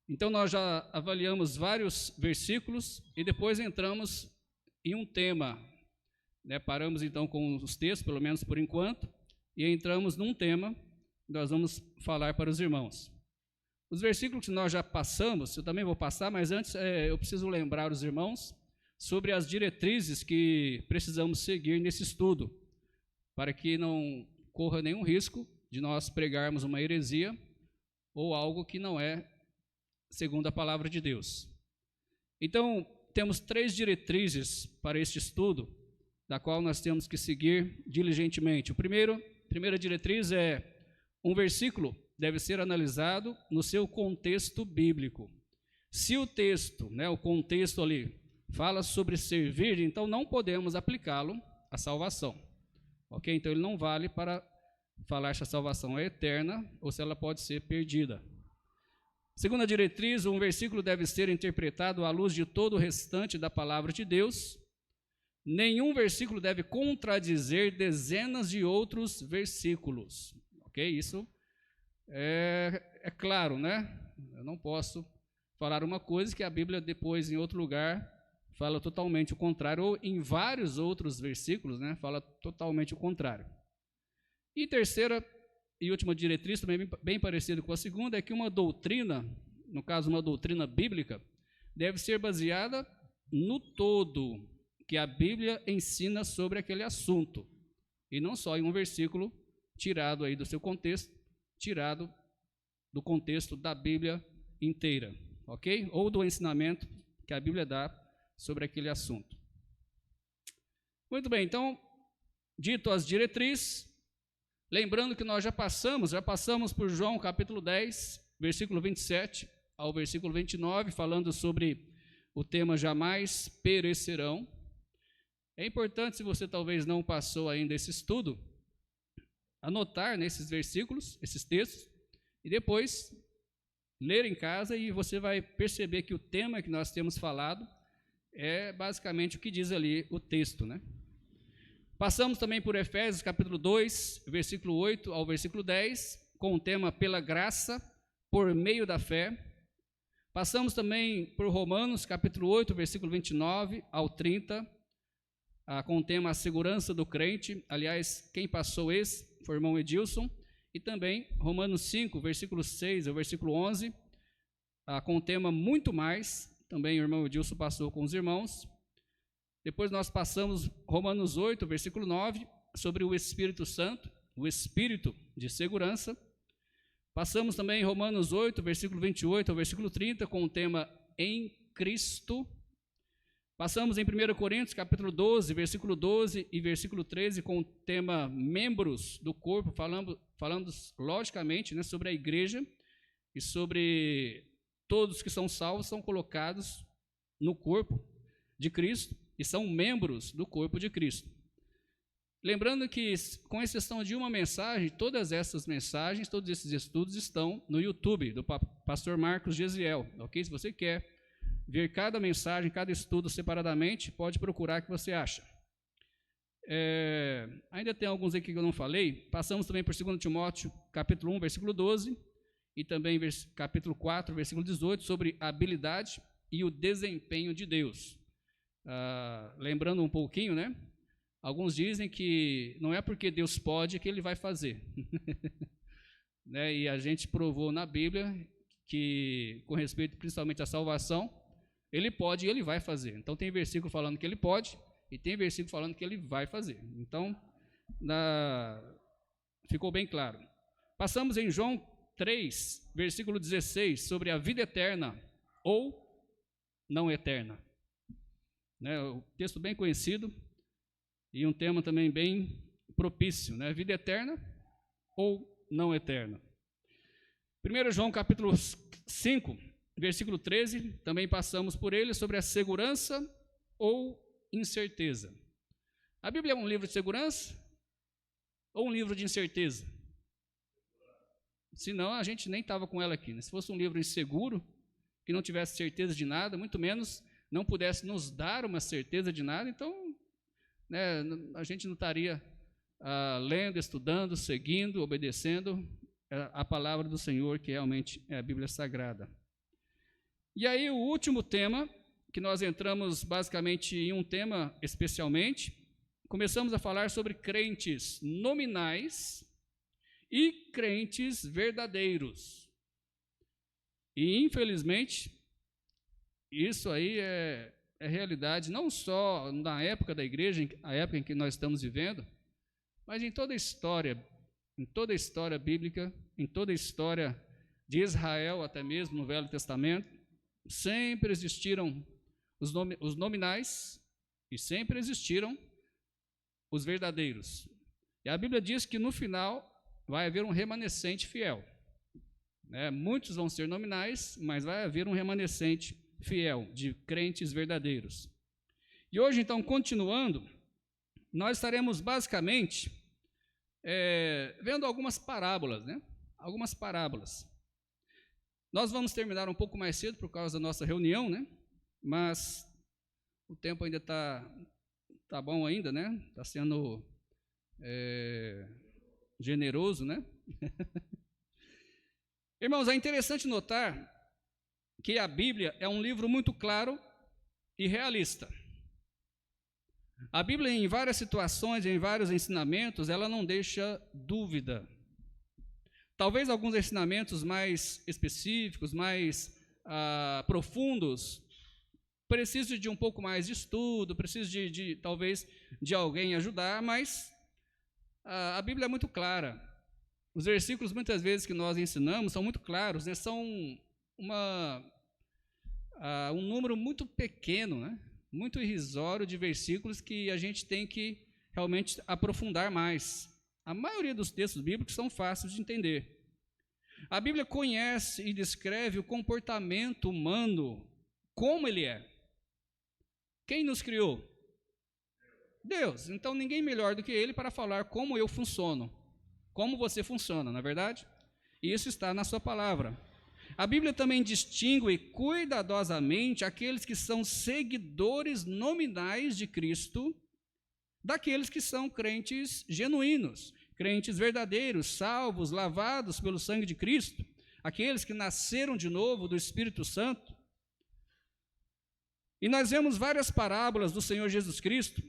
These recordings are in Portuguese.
Então, nós já avaliamos vários versículos e depois entramos em um tema, né? Paramos então com os textos, pelo menos por enquanto, e entramos num tema que nós vamos falar para os irmãos. Os versículos que nós já passamos, eu também vou passar, mas antes eu preciso lembrar os irmãos sobre as diretrizes que precisamos seguir nesse estudo, para que não corra nenhum risco de nós pregarmos uma heresia ou algo que não é segundo a palavra de Deus. Então, temos 3 diretrizes para este estudo, da qual nós temos que seguir diligentemente. A primeira diretriz é: um versículo deve ser analisado no seu contexto bíblico. Se o texto, o contexto ali, fala sobre servir, então não podemos aplicá-lo à salvação. Ok? Então ele não vale para falar se a salvação é eterna ou se ela pode ser perdida. Segunda diretriz: um versículo deve ser interpretado à luz de todo o restante da palavra de Deus. Nenhum versículo deve contradizer dezenas de outros versículos. Ok? Isso é claro, né? Eu não posso falar uma coisa que a Bíblia depois, em outro lugar, fala totalmente o contrário, ou em vários outros versículos, né, fala totalmente o contrário. E terceira e última diretriz, também bem parecida com a segunda, é que uma doutrina, no caso uma doutrina bíblica, deve ser baseada no todo que a Bíblia ensina sobre aquele assunto, e não só em um versículo tirado aí do seu contexto, tirado do contexto da Bíblia inteira, ok? Ou do ensinamento que a Bíblia dá sobre aquele assunto. Muito bem, então, dito as diretrizes, lembrando que nós já passamos por João capítulo 10, versículo 27 ao versículo 29, falando sobre o tema jamais perecerão. É importante, se você talvez não passou ainda esse estudo, anotar nesses versículos, esses textos, e depois ler em casa, e você vai perceber que o tema que nós temos falado é basicamente o que diz ali o texto, né? Passamos também por Efésios capítulo 2, versículo 8 ao versículo 10, com o tema pela graça, por meio da fé. Passamos também por Romanos capítulo 8, versículo 29 ao 30, com o tema a segurança do crente. Aliás, quem passou esse foi o irmão Edilson. E também Romanos 5, versículo 6 ao versículo 11, com o tema muito mais. Também o irmão Edilson passou com os irmãos. Depois nós passamos Romanos 8, versículo 9, sobre o Espírito Santo, o Espírito de segurança. Passamos também Romanos 8, versículo 28 ao versículo 30, com o tema em Cristo. Passamos em 1 Coríntios, capítulo 12, versículo 12 e versículo 13, com o tema membros do corpo, falando logicamente, né, sobre a igreja e sobre todos que são salvos, são colocados no corpo de Cristo e são membros do corpo de Cristo. Lembrando que, com exceção de uma mensagem, todas essas mensagens, todos esses estudos estão no YouTube do pastor Marcos Gesiel, ok? Se você quer ver cada mensagem, cada estudo separadamente, pode procurar que você acha. Ainda tem alguns aqui que eu não falei. Passamos também por 2 Timóteo, capítulo 1, versículo 12, e também capítulo 4, versículo 18, sobre a habilidade e o desempenho de Deus. Lembrando um pouquinho, né? Alguns dizem que não é porque Deus pode que Ele vai fazer. Né? E a gente provou na Bíblia que, com respeito principalmente à salvação, Ele pode e Ele vai fazer. Então tem versículo falando que Ele pode e tem versículo falando que Ele vai fazer. Então, ficou bem claro. Passamos em João 3, versículo 16, sobre a vida eterna ou não eterna. Né? O texto bem conhecido e um tema também bem propício, né? Vida eterna ou não eterna. 1 João capítulo 5, versículo 13, também passamos por ele, sobre a segurança ou incerteza. A Bíblia é um livro de segurança ou um livro de incerteza? Senão a gente nem estava com ela aqui, né? Se fosse um livro inseguro, que não tivesse certeza de nada, muito menos não pudesse nos dar uma certeza de nada, então, né, a gente não estaria lendo, estudando, seguindo, obedecendo a palavra do Senhor, que realmente é a Bíblia Sagrada. E aí o último tema, que nós entramos basicamente em um tema especialmente, começamos a falar sobre crentes nominais e crentes verdadeiros. E infelizmente, isso aí é realidade não só na época da igreja, a época em que nós estamos vivendo, mas em toda a história bíblica, em toda a história de Israel, até mesmo no Velho Testamento, sempre existiram os nominais e sempre existiram os verdadeiros. E a Bíblia diz que no final vai haver um remanescente fiel. Muitos vão ser nominais, mas vai haver um remanescente fiel, de crentes verdadeiros. E hoje, então, continuando, nós estaremos basicamente vendo algumas parábolas, Algumas parábolas. Nós vamos terminar um pouco mais cedo por causa da nossa reunião, Mas o tempo ainda tá bom ainda, Está sendo generoso, Irmãos, é interessante notar que a Bíblia é um livro muito claro e realista. A Bíblia, em várias situações, em vários ensinamentos, ela não deixa dúvida. Talvez alguns ensinamentos mais específicos, mais profundos, precisem de um pouco mais de estudo, precisem talvez de alguém ajudar, mas a Bíblia é muito clara. Os versículos, muitas vezes, que nós ensinamos são muito claros, são um número muito pequeno, muito irrisório de versículos que a gente tem que realmente aprofundar mais. A maioria dos textos bíblicos são fáceis de entender. A Bíblia conhece e descreve o comportamento humano como ele é. Quem nos criou? Deus. Então ninguém melhor do que ele para falar como eu funciono, como você funciona, não é verdade? Isso está na sua palavra. A Bíblia também distingue cuidadosamente aqueles que são seguidores nominais de Cristo daqueles que são crentes genuínos, crentes verdadeiros, salvos, lavados pelo sangue de Cristo, aqueles que nasceram de novo do Espírito Santo. E nós vemos várias parábolas do Senhor Jesus Cristo,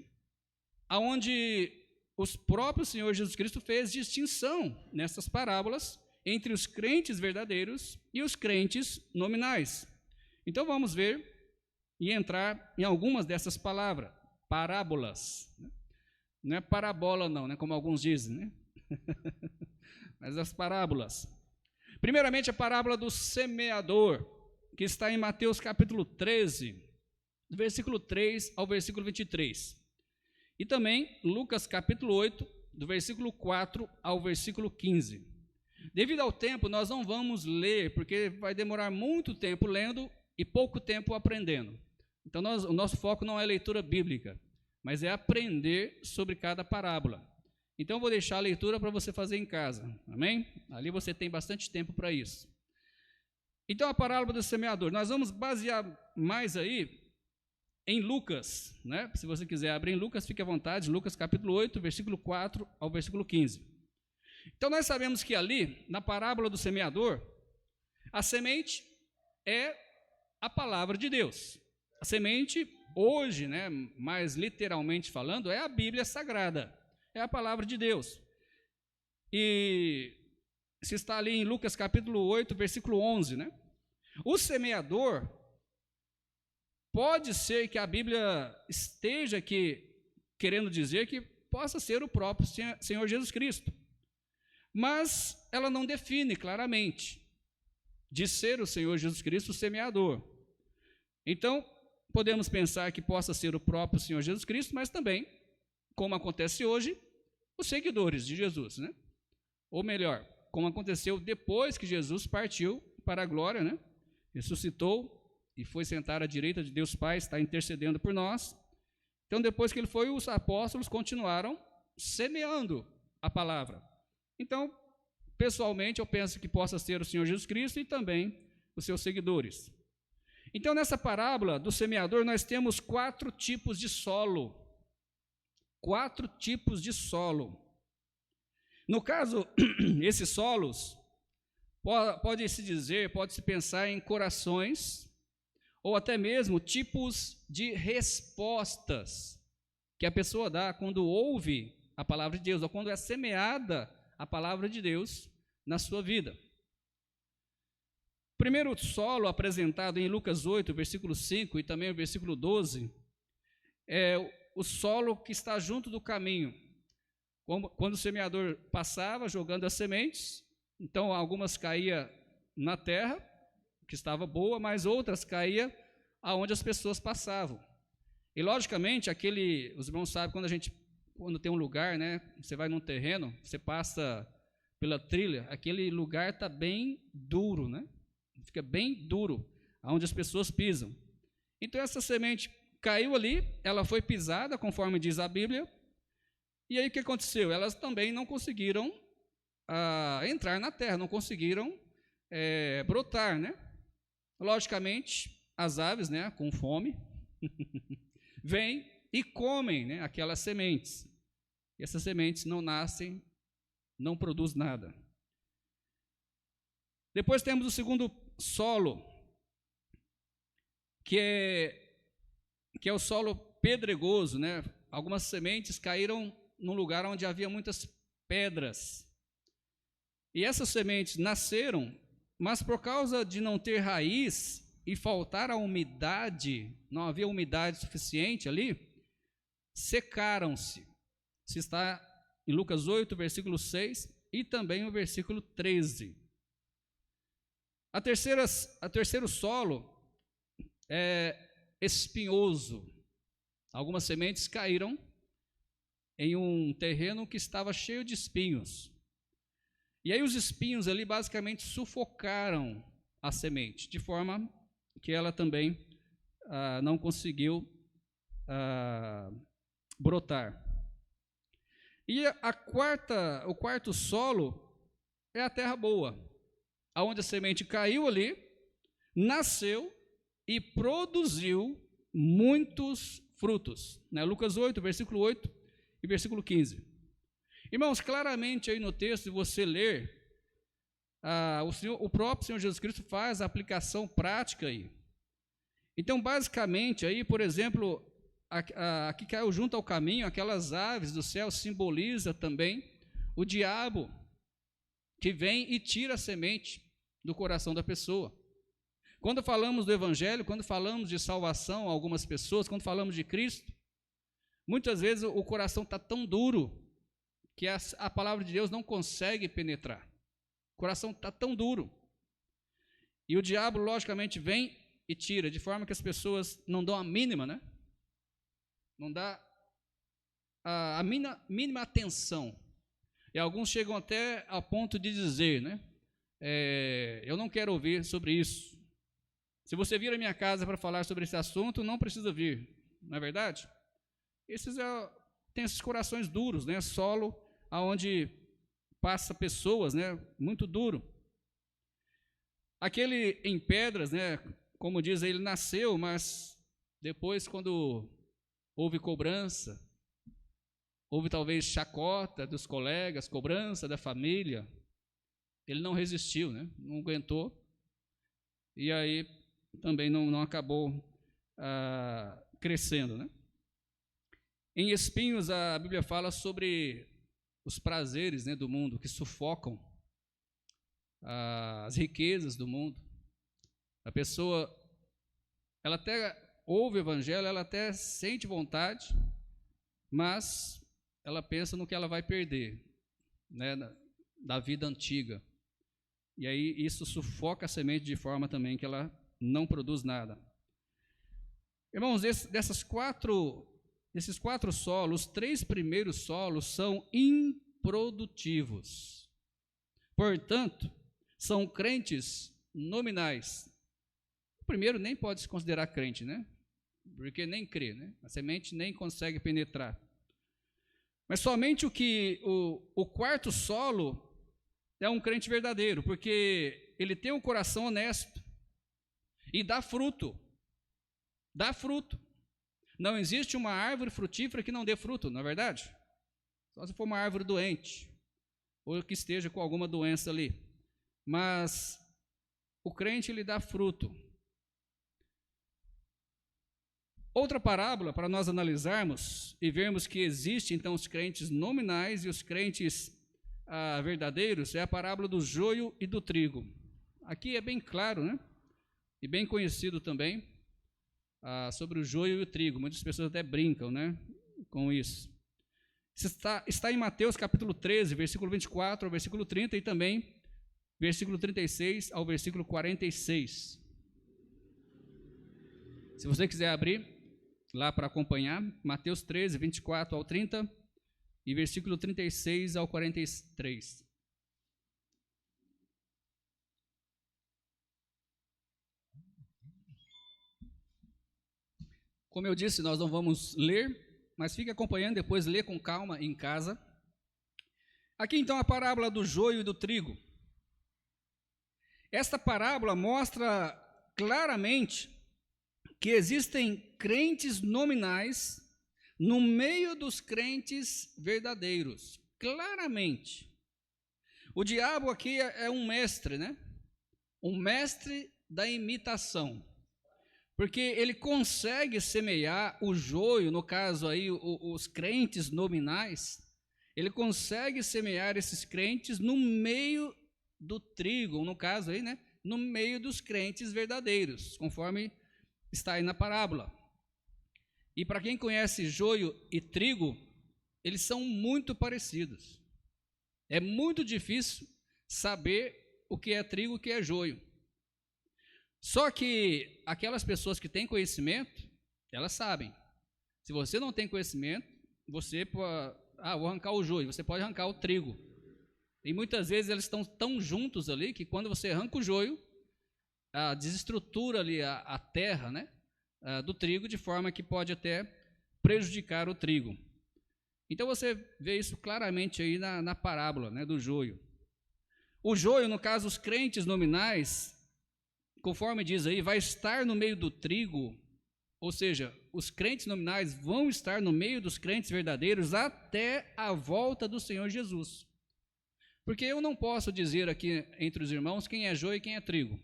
onde o próprio Senhor Jesus Cristo fez distinção nessas parábolas entre os crentes verdadeiros e os crentes nominais. Então vamos ver e entrar em algumas dessas parábolas. Não é parabola não, como alguns dizem, mas as parábolas. Primeiramente a parábola do semeador, que está em Mateus capítulo 13, do versículo 3 ao versículo 23. E também Lucas capítulo 8, do versículo 4 ao versículo 15. Devido ao tempo, nós não vamos ler, porque vai demorar muito tempo lendo e pouco tempo aprendendo. Então, o nosso foco não é leitura bíblica, mas é aprender sobre cada parábola. Então, eu vou deixar a leitura para você fazer em casa, amém? Ali você tem bastante tempo para isso. Então, a parábola do semeador, nós vamos basear mais aí em Lucas, Se você quiser abrir em Lucas, fique à vontade, Lucas capítulo 8, versículo 4 ao versículo 15. Então, nós sabemos que ali, na parábola do semeador, a semente é a palavra de Deus. A semente, hoje, mais literalmente falando, é a Bíblia Sagrada, é a palavra de Deus. E se está ali em Lucas capítulo 8, versículo 11, O semeador, pode ser que a Bíblia esteja aqui querendo dizer que possa ser o próprio Senhor Jesus Cristo. Mas ela não define claramente de ser o Senhor Jesus Cristo o semeador. Então, podemos pensar que possa ser o próprio Senhor Jesus Cristo, mas também, como acontece hoje, os seguidores de Jesus, Ou melhor, como aconteceu depois que Jesus partiu para a glória, Ressuscitou e foi sentar à direita de Deus Pai, está intercedendo por nós. Então, depois que ele foi, os apóstolos continuaram semeando a palavra. Então, pessoalmente, eu penso que possa ser o Senhor Jesus Cristo e também os seus seguidores. Então, nessa parábola do semeador, nós temos 4 tipos de solo. 4 tipos de solo. No caso, esses solos, pode-se dizer, pode-se pensar em corações ou até mesmo tipos de respostas que a pessoa dá quando ouve a palavra de Deus, ou quando é semeada a palavra de Deus na sua vida. O primeiro solo apresentado em Lucas 8, versículo 5 e também o versículo 12, é o solo que está junto do caminho. Quando o semeador passava jogando as sementes, então algumas caíam na terra, que estava boa, mas outras caíam aonde as pessoas passavam. E logicamente, os irmãos sabem, quando tem um lugar, né, você vai num terreno, você passa pela trilha, aquele lugar está bem duro, né? Fica bem duro, aonde as pessoas pisam. Então essa semente caiu ali, ela foi pisada, conforme diz a Bíblia, e aí o que aconteceu? Elas também não conseguiram entrar na terra, não conseguiram brotar, né? Logicamente, as aves, né, com fome, vêm e comem, né, aquelas sementes. E essas sementes não nascem, não produzem nada. Depois temos o segundo solo, que é o solo pedregoso, né? Algumas sementes caíram num lugar onde havia muitas pedras. E essas sementes nasceram, mas por causa de não ter raiz e faltar a umidade, não havia umidade suficiente ali, secaram-se. Se está em Lucas 8, versículo 6 e também o versículo 13. A terceiro solo é espinhoso. Algumas sementes caíram em um terreno que estava cheio de espinhos. E aí os espinhos ali basicamente sufocaram a semente, de forma que ela também não conseguiu brotar. E o quarto solo é a terra boa, aonde a semente caiu ali, nasceu e produziu muitos frutos. Né? Lucas 8, versículo 8 e versículo 15. Irmãos, claramente aí no texto, se você ler, o próprio Senhor Jesus Cristo faz a aplicação prática aí. Então, basicamente, aí, por exemplo, aqui caiu junto ao caminho, aquelas aves do céu simboliza também o diabo que vem e tira a semente do coração da pessoa. Quando falamos do Evangelho, quando falamos de salvação a algumas pessoas, quando falamos de Cristo, muitas vezes o coração está tão duro que a palavra de Deus não consegue penetrar. O coração está tão duro. E o diabo, logicamente, vem e tira, de forma que as pessoas não dão a mínima, né? Não dá a mínima atenção. E alguns chegam até ao ponto de dizer, né? Eu não quero ouvir sobre isso. Se você vir à minha casa para falar sobre esse assunto, não precisa vir, não é verdade? Tem esses corações duros, né? Solo aonde passa pessoas, né? Muito duro. Aquele em pedras, né? Como diz, ele nasceu, mas depois, quando houve cobrança, houve talvez chacota dos colegas, cobrança da família, ele não resistiu, né? Não aguentou, e aí também não acabou crescendo, né? Em espinhos, a Bíblia fala sobre os prazeres, né, do mundo, que sufocam as riquezas do mundo. A pessoa, ela até ouve o Evangelho, ela até sente vontade, mas ela pensa no que ela vai perder, né, da vida antiga. E aí isso sufoca a semente de forma também que ela não produz nada. Irmãos, desses quatro solos, os 3 primeiros solos são improdutivos. Portanto, são crentes nominais. O primeiro nem pode se considerar crente, né? Porque nem crê, né? A semente nem consegue penetrar. Mas somente o quarto solo é um crente verdadeiro, porque ele tem um coração honesto e dá fruto. Dá fruto. Não existe uma árvore frutífera que não dê fruto, não é verdade? Só se for uma árvore doente, ou que esteja com alguma doença ali. Mas o crente, ele dá fruto. Outra parábola para nós analisarmos e vermos que existe então os crentes nominais e os crentes verdadeiros é a parábola do joio e do trigo. Aqui é bem claro, né? E bem conhecido também sobre o joio e o trigo. Muitas pessoas até brincam, né, com isso. Está em Mateus capítulo 13, versículo 24 ao versículo 30 e também versículo 36 ao versículo 46. Se você quiser abrir lá para acompanhar, Mateus 13, 24 ao 30 e versículo 36 ao 43. Como eu disse, nós não vamos ler, mas fique acompanhando, depois lê com calma em casa. Aqui então a parábola do joio e do trigo. Esta parábola mostra claramente que existem crentes nominais no meio dos crentes verdadeiros. Claramente. O diabo aqui é um mestre, né? Um mestre da imitação. Porque ele consegue semear o joio, no caso aí, os crentes nominais, ele consegue semear esses crentes no meio do trigo, no caso aí, né? No meio dos crentes verdadeiros, conforme está aí na parábola. E para quem conhece joio e trigo, eles são muito parecidos. É muito difícil saber o que é trigo e o que é joio. Só que aquelas pessoas que têm conhecimento, elas sabem. Se você não tem conhecimento, você pode, vou arrancar o joio, você pode arrancar o trigo. E muitas vezes eles estão tão juntos ali que quando você arranca o joio, desestrutura ali a terra, né, do trigo, de forma que pode até prejudicar o trigo. Então você vê isso claramente aí na parábola, né, do joio. O joio, no caso, os crentes nominais, conforme diz aí, vai estar no meio do trigo, ou seja, os crentes nominais vão estar no meio dos crentes verdadeiros até a volta do Senhor Jesus. Porque eu não posso dizer aqui entre os irmãos quem é joio e quem é trigo.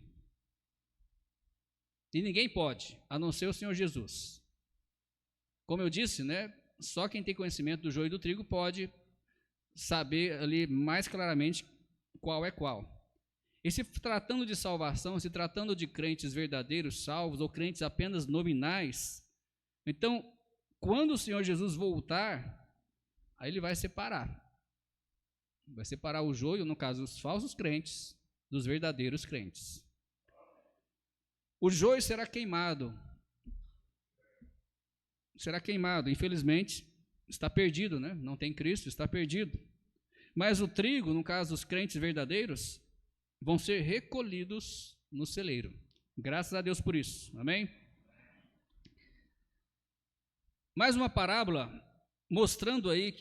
E ninguém pode, a não ser o Senhor Jesus. Como eu disse, né, só quem tem conhecimento do joio e do trigo pode saber ali mais claramente qual é qual. E se tratando de salvação, se tratando de crentes verdadeiros, salvos, ou crentes apenas nominais, então, quando o Senhor Jesus voltar, aí ele vai separar. Vai separar o joio, no caso, os falsos crentes, dos verdadeiros crentes. O joio será queimado. Será queimado. Infelizmente, está perdido, né? Não tem Cristo, está perdido. Mas o trigo, no caso, os crentes verdadeiros, vão ser recolhidos no celeiro. Graças a Deus por isso. Amém? Mais uma parábola mostrando aí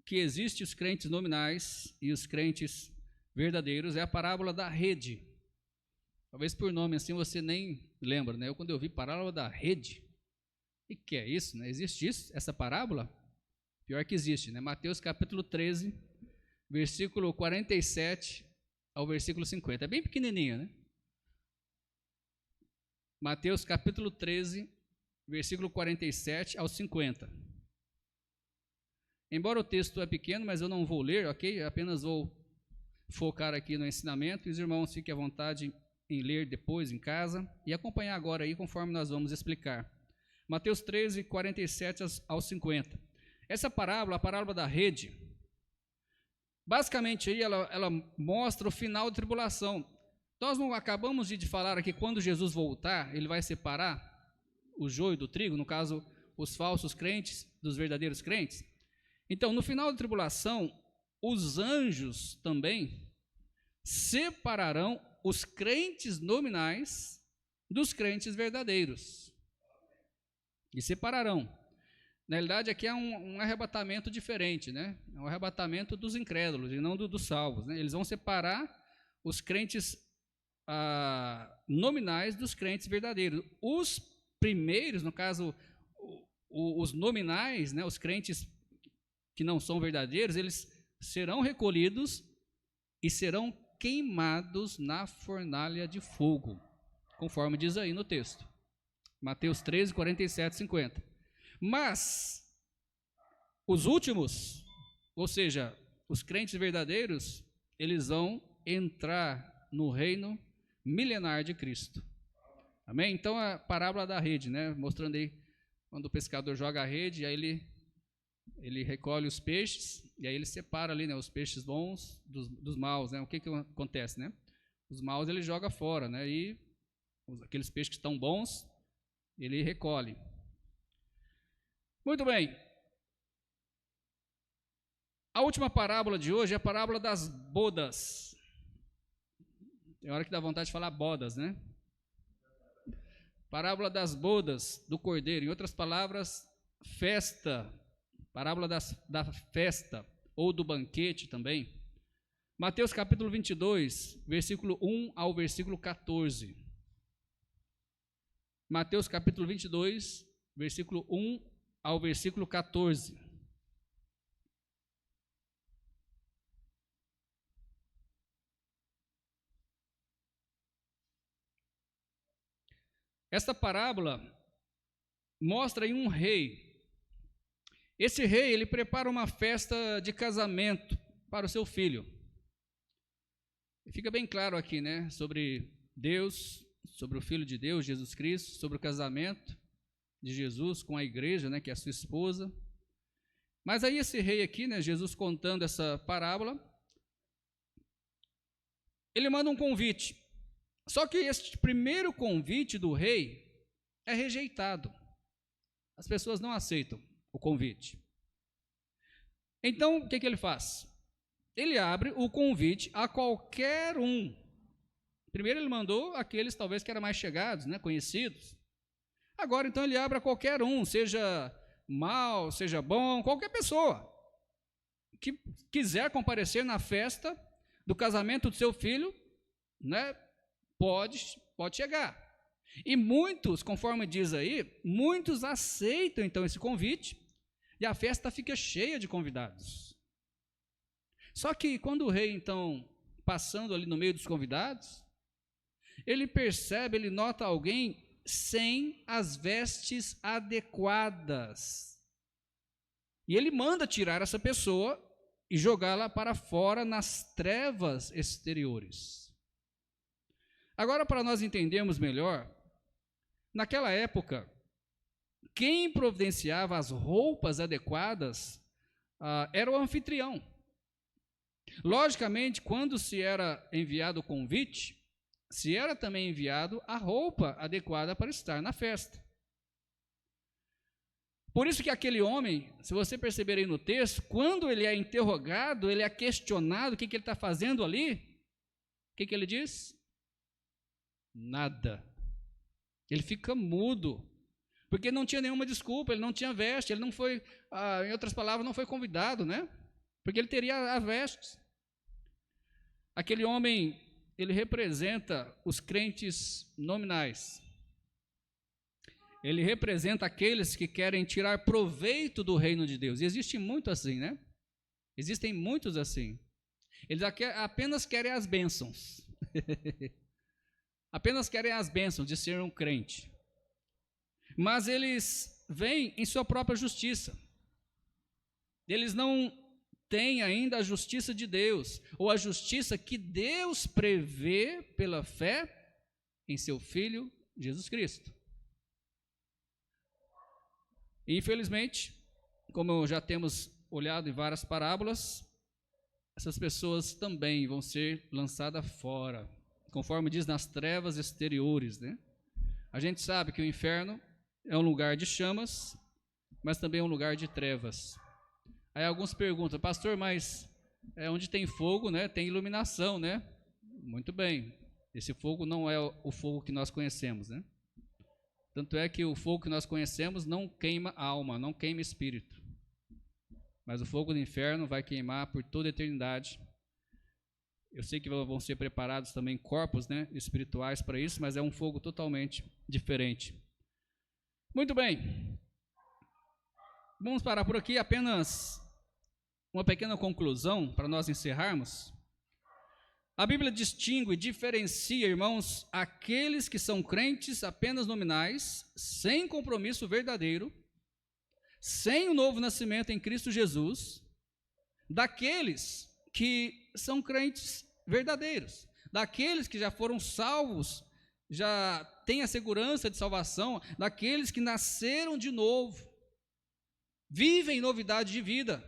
que existem os crentes nominais e os crentes verdadeiros, é a parábola da rede. Talvez por nome assim você nem lembra, né? Quando eu vi parábola da rede, o que é isso, né? Existe isso, essa parábola? Pior que existe, né? Mateus capítulo 13, versículo 47 ao versículo 50. É bem pequenininho, né? Mateus capítulo 13, versículo 47 ao 50. Embora o texto é pequeno, mas eu não vou ler, ok? Eu apenas vou focar aqui no ensinamento, e os irmãos fiquem à vontade em ler depois em casa e acompanhar agora aí conforme nós vamos explicar. Mateus 13, 47 ao 50. Essa parábola, a parábola da rede, basicamente aí ela mostra o final da tribulação. Nós não acabamos de falar aqui, quando Jesus voltar, ele vai separar o joio do trigo, no caso, os falsos crentes dos verdadeiros crentes. Então, no final da tribulação, os anjos também separarão os crentes nominais dos crentes verdadeiros. E separarão. Na realidade, aqui é um arrebatamento diferente, né? É um arrebatamento dos incrédulos e não dos salvos, né? Eles vão separar os crentes nominais dos crentes verdadeiros. Os primeiros, no caso, os nominais, né? Os crentes que não são verdadeiros, eles serão recolhidos e serão queimados na fornalha de fogo, conforme diz aí no texto. Mateus 13, 47, 50. Mas os últimos, ou seja, os crentes verdadeiros, eles vão entrar no reino milenar de Cristo. Amém? Então a parábola da rede, né? Mostrando aí quando o pescador joga a rede, aí ele recolhe os peixes e aí ele separa ali, né, os peixes bons dos maus, né? O que acontece, né? Os maus ele joga fora, né? E aqueles peixes que estão bons, ele recolhe. Muito bem. A última parábola de hoje é a parábola das bodas. Tem hora que dá vontade de falar bodas, né? Parábola das bodas do cordeiro. Em outras palavras, festa. Parábola da festa ou do banquete também. Mateus capítulo 22, versículo 1 ao versículo 14. Mateus capítulo 22, versículo 1 ao versículo 14. Esta parábola mostra aí um rei. Esse rei, ele prepara uma festa de casamento para o seu filho. Fica bem claro aqui, né, sobre Deus, sobre o Filho de Deus, Jesus Cristo, sobre o casamento de Jesus com a igreja, né, que é a sua esposa. Mas aí esse rei aqui, né, Jesus contando essa parábola, ele manda um convite. Só que este primeiro convite do rei é rejeitado. As pessoas não aceitam o convite. Então, o que ele faz? Ele abre o convite a qualquer um. Primeiro ele mandou aqueles talvez que eram mais chegados, né, conhecidos. Agora então ele abre a qualquer um, seja mal, seja bom, qualquer pessoa que quiser comparecer na festa do casamento do seu filho, né, pode chegar. E muitos, conforme diz aí, muitos aceitam então esse convite e a festa fica cheia de convidados. Só que quando o rei então, passando ali no meio dos convidados, ele percebe, ele nota alguém sem as vestes adequadas. E ele manda tirar essa pessoa e jogá-la para fora nas trevas exteriores. Agora, para nós entendermos melhor, naquela época, quem providenciava as roupas adequadas era o anfitrião. Logicamente, quando se era enviado o convite, se era também enviado a roupa adequada para estar na festa. Por isso que aquele homem, se você perceber aí no texto, quando ele é interrogado, ele é questionado, o que ele está fazendo ali? O que ele diz? Nada. Ele fica mudo, porque não tinha nenhuma desculpa, ele não tinha veste, ele não foi, em outras palavras, não foi convidado, né? Porque ele teria as vestes. Aquele homem, ele representa os crentes nominais. Ele representa aqueles que querem tirar proveito do reino de Deus. E existe muito assim, né? Existem muitos assim. Eles apenas querem as bênçãos. Apenas querem as bênçãos de ser um crente. Mas eles veem em sua própria justiça. Eles não têm ainda a justiça de Deus, ou a justiça que Deus prevê pela fé em seu Filho Jesus Cristo. E, infelizmente, como já temos olhado em várias parábolas, essas pessoas também vão ser lançadas fora, conforme diz nas trevas exteriores, né? A gente sabe que o inferno é um lugar de chamas, mas também é um lugar de trevas. Aí alguns perguntam, pastor, mas onde tem fogo, né, tem iluminação, né? Muito bem, esse fogo não é o fogo que nós conhecemos, né? Tanto é que o fogo que nós conhecemos não queima alma, não queima espírito. Mas o fogo do inferno vai queimar por toda a eternidade. Eu sei que vão ser preparados também corpos, né, espirituais para isso, mas é um fogo totalmente diferente. Muito bem. Vamos parar por aqui, apenas uma pequena conclusão para nós encerrarmos. A Bíblia distingue e diferencia, irmãos, aqueles que são crentes apenas nominais, sem compromisso verdadeiro, sem o novo nascimento em Cristo Jesus, daqueles que são crentes verdadeiros, daqueles que já foram salvos, já têm a segurança de salvação, daqueles que nasceram de novo, vivem novidade de vida.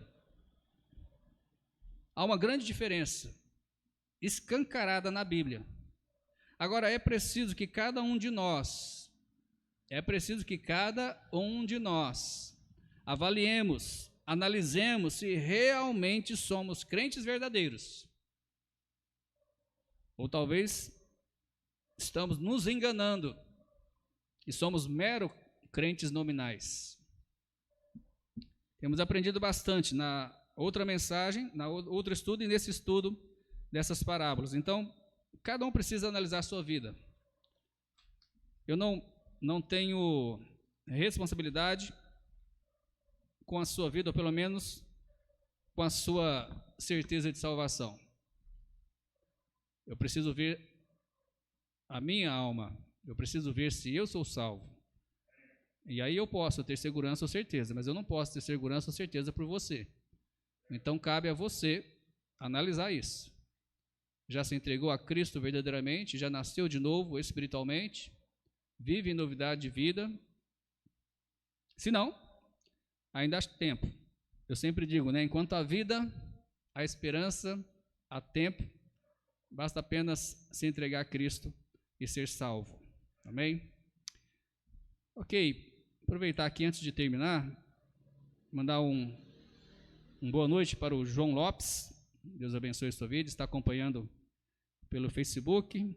Há uma grande diferença escancarada na Bíblia. Agora, é preciso que cada um de nós avaliemos, analisemos se realmente somos crentes verdadeiros. Ou talvez estamos nos enganando e somos mero crentes nominais. Temos aprendido bastante na outra mensagem, na outro estudo e nesse estudo dessas parábolas. Então, cada um precisa analisar a sua vida. Eu não tenho responsabilidade com a sua vida, ou pelo menos com a sua certeza de salvação. Eu preciso ver a minha alma, eu preciso ver se eu sou salvo. E aí eu posso ter segurança ou certeza, mas eu não posso ter segurança ou certeza por você. Então cabe a você analisar isso. Já se entregou a Cristo verdadeiramente, já nasceu de novo espiritualmente, vive em novidade de vida? Se não, ainda há tempo. Eu sempre digo, né? Enquanto há vida, há esperança, há tempo, basta apenas se entregar a Cristo e ser salvo. Amém? Ok, aproveitar aqui antes de terminar, mandar um boa noite para o João Lopes. Deus abençoe a sua vida, está acompanhando pelo Facebook.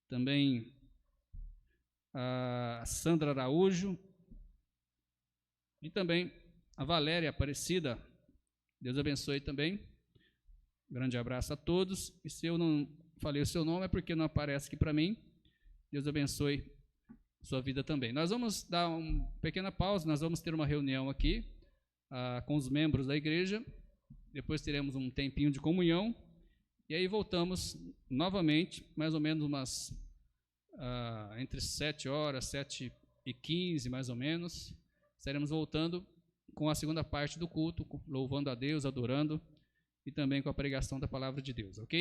Também a Sandra Araújo e também a Valéria Aparecida. Deus abençoe também. Grande abraço a todos. E se eu não falei o seu nome é porque não aparece aqui para mim. Deus abençoe a sua vida também. Nós vamos dar uma pequena pausa, nós vamos ter uma reunião aqui com os membros da igreja. Depois teremos um tempinho de comunhão. E aí voltamos novamente, mais ou menos umas entre 7 horas, 7h15 mais ou menos. Estaremos voltando com a segunda parte do culto, louvando a Deus, adorando e também com a pregação da palavra de Deus, ok?